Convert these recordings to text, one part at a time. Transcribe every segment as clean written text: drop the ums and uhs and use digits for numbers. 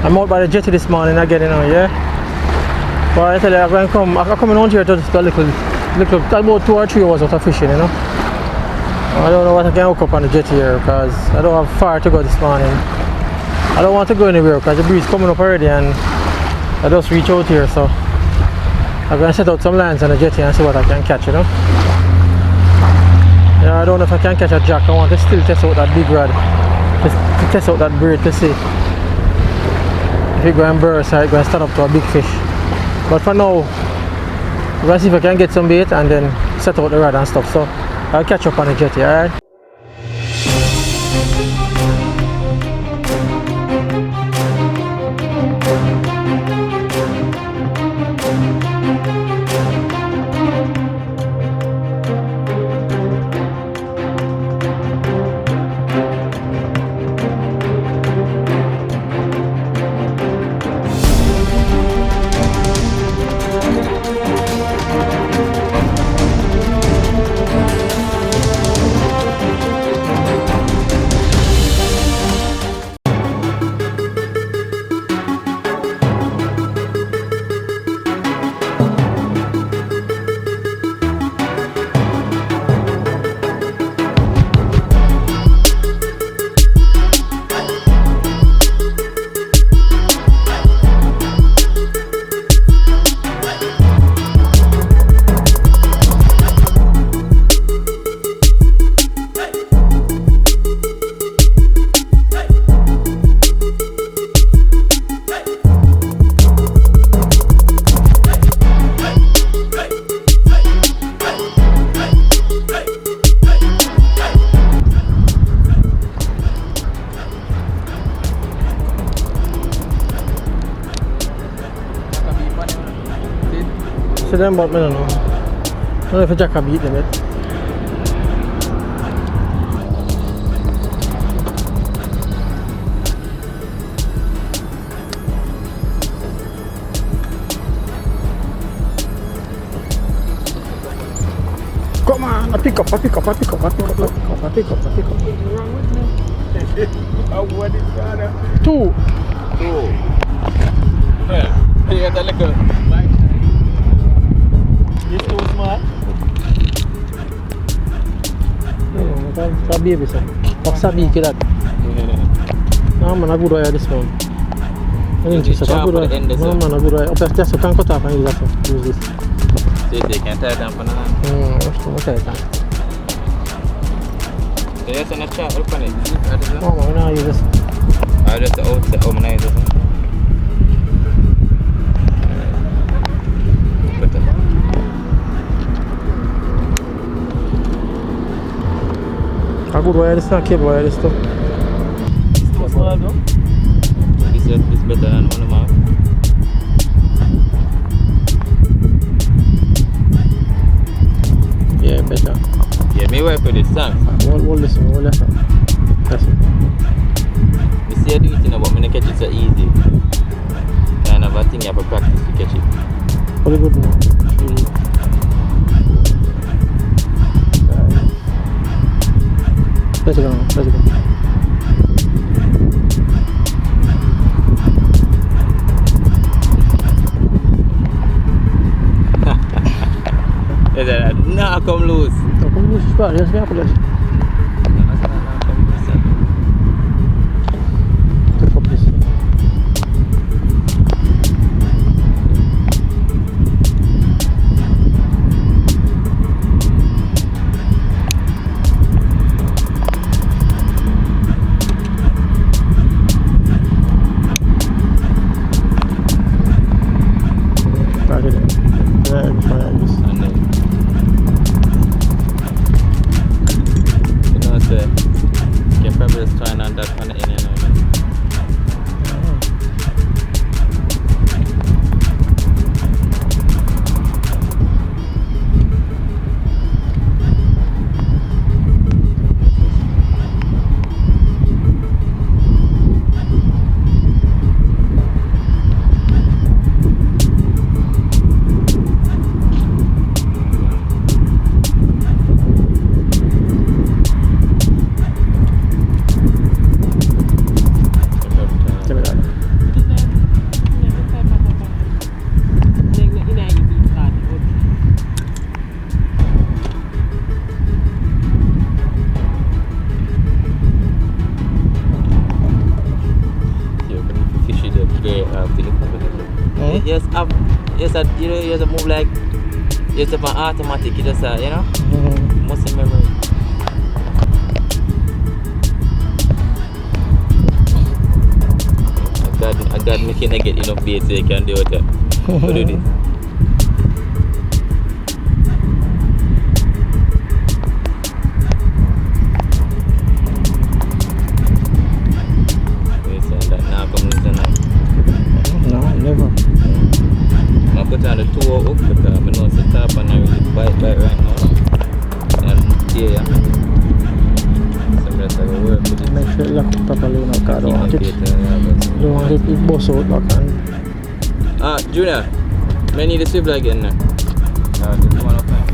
I'm out by the jetty this morning again, you know, yeah. But I tell you, I'm coming out here to just a little, about 2 or 3 hours out of fishing, you know. I don't know what I can hook up on the jetty here because I don't have far to go this morning. I don't want to go anywhere because the breeze is coming up already and I just reach out here, so I'm going to set out some lines on the jetty and see what I can catch, you know. Yeah, I don't know if I can catch a jack. I want to still test out that big rod, to test out that braid to see if it going to burst or it going to stand up to a big fish. But for now, I'm going to see if I can get some bait and then set out the rod and stuff. So I'll catch up on the jetty, alright? So them but I don't know. I don't know if a jack can beat them yet. Come on, I pick up. What's wrong with me? What is that? 2. Yeah. You got that little bike. This too small? No, that's a baby, sir. What's a big that? No, man, a good wire this one. I think it's a good wire. No, man, a good wire. Okay, just you can cut off and use that one. Use this. So you can tie it down for now? What's that? So you're going to chop up on it? No, man, no, use this. I just organize this one. A good wire, this not cable wire, this stuff. It's too small though? This is better than one of mine. Yeah, better. Yeah, me wipe with this song. Hold this one, hold that one. That's it. You see I do it, but when I catch it so easy. Kind of a thing you have to practice to catch it. Pretty good one. Let's go. Nah, come loose. Come loose, Pak. Dia sebenarnya apa lagi? Tutup di sini. very Yes, you know, you have to move like you have to automatic. You just you know, muscle memory. I got me can get enough bait so you can do it. Go do this. No, never. I put on the 2 hook because I know it's a top and I really bite right now. And yeah. Some rest of the work with it. Make sure you lock it properly now, because I don't want it to bust out back and... Junior, may need the swivel again now. Just one of time.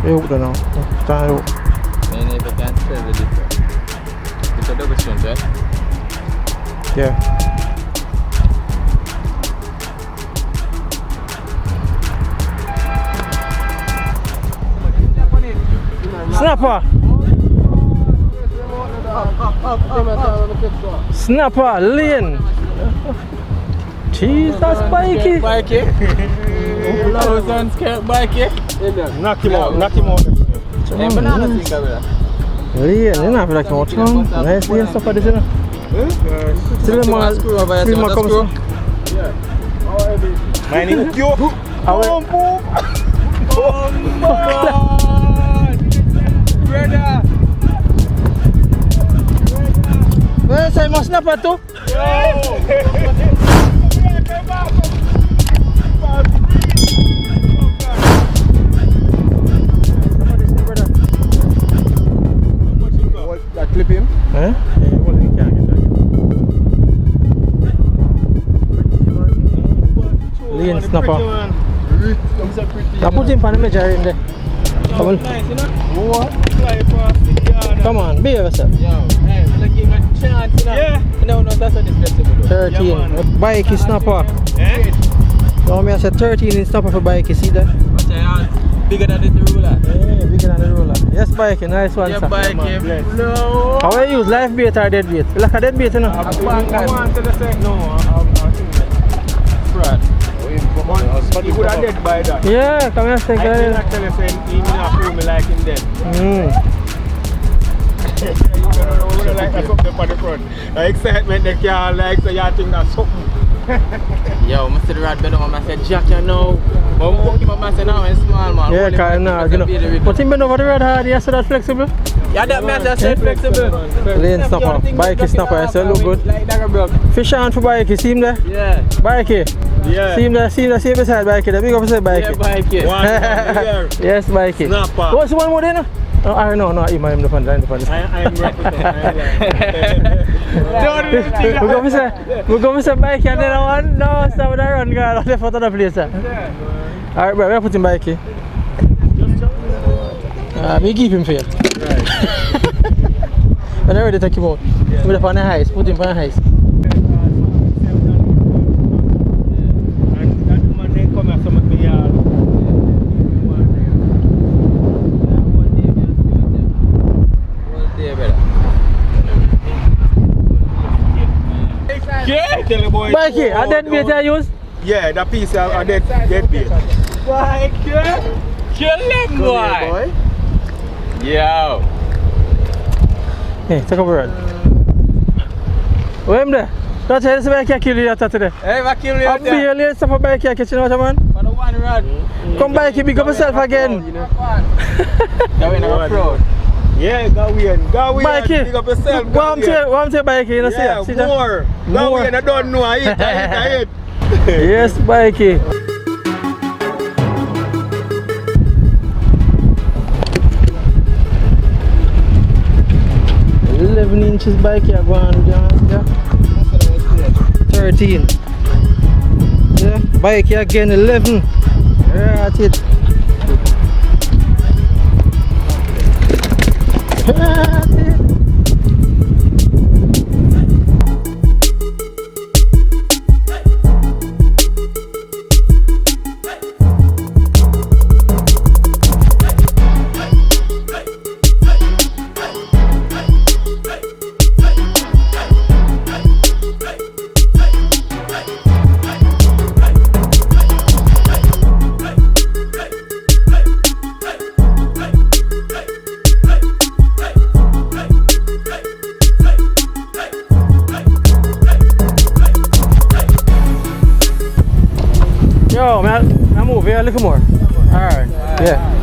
I hook now. Try hook. And if I can't tell the difference. It's a double strength, right? Yeah. Snapper! Snapper, lane! Jesus, Bikey! Knock him out, knock him out. Banana finger, brother. Lane, you know, I feel like I'm watching. Nice lane stuff for this, you know. Still a man, Screw over still here, man comes screw. Man, hook you. Boom, boom. Brother. where's my snapper too? That clip him? Eh? Well, you can't get that. Lane snapper. I put him on the measure in there. Come on. Nice, you know? Fly past the yard. Come on, behave yourself. Yo, hey, let's give him a chance, you know? Yeah. No, that's what this flexible. 13. Yeah, man. Bikey snapper. Eh? So I said 13 in snapper for Bikey, see that? What's that? Bigger than the ruler. Yeah, bigger than the roller. Yes, Bikey, nice one, Yeah, sir. Bikey. No. How will you use live bait or dead bait? Like a dead bait, you know? I want to say no. I think Brad. He would have dead by that. Yeah, come here, take I it. cannot tell you saying he not feel me like him dead. You would like that something for the front. The excitement they can't like, so you think that's something. Yo, I see the rod bend over, I said, Jack, you know. But I'm walking my man now and small, man. Yeah, because now, you know. But him been over the red hard, yes, so that's flexible. Yeah, that man just said flexible. Lane snapper, Bikey snapper, I said look good. Like that, bro. Fish on for Bikey, see him there? Yeah. Bikey. Yeah. See him there, see beside Bikey there. Big up beside Bikey. Yeah, Bikey. One here. Yes, Bikey. Snapper. What's the one more there? Oh, I no, him, I'm the fun. I am representing. We're going to say Bikey and then one. No, stop with the run, girl. I left out of the place. Alright, bro, we're putting Bikey. Me keep him fair. Right. When I ready to take him out, we're on the heist, put him on the heist. And that man then come and some of the yard. Yeah, tell the boy. Bikey, a dead bait I use? Yeah, that piece of dead bait. Bikey, kill him, boy. Yo. Hey, take a word. Where am there? Don't tell us Bikey I kill you after today. Hey, I kill you I'll be here later for Bikey I catch you, what man? For the one rod. Come Bikey, big up yourself again. That way not proud. Yeah, Gawian, Bikey, big up yourself. One to Bikey, you know, Yeah, see more. Gawian, I don't know, I eat. Yes, Bikey. 11 inches Bikey, I go on with your hands, yeah. 13. Yeah, Bikey again 11. Yeah, that's it. That's it. Yo, man, I move here a little more. Alright, yeah.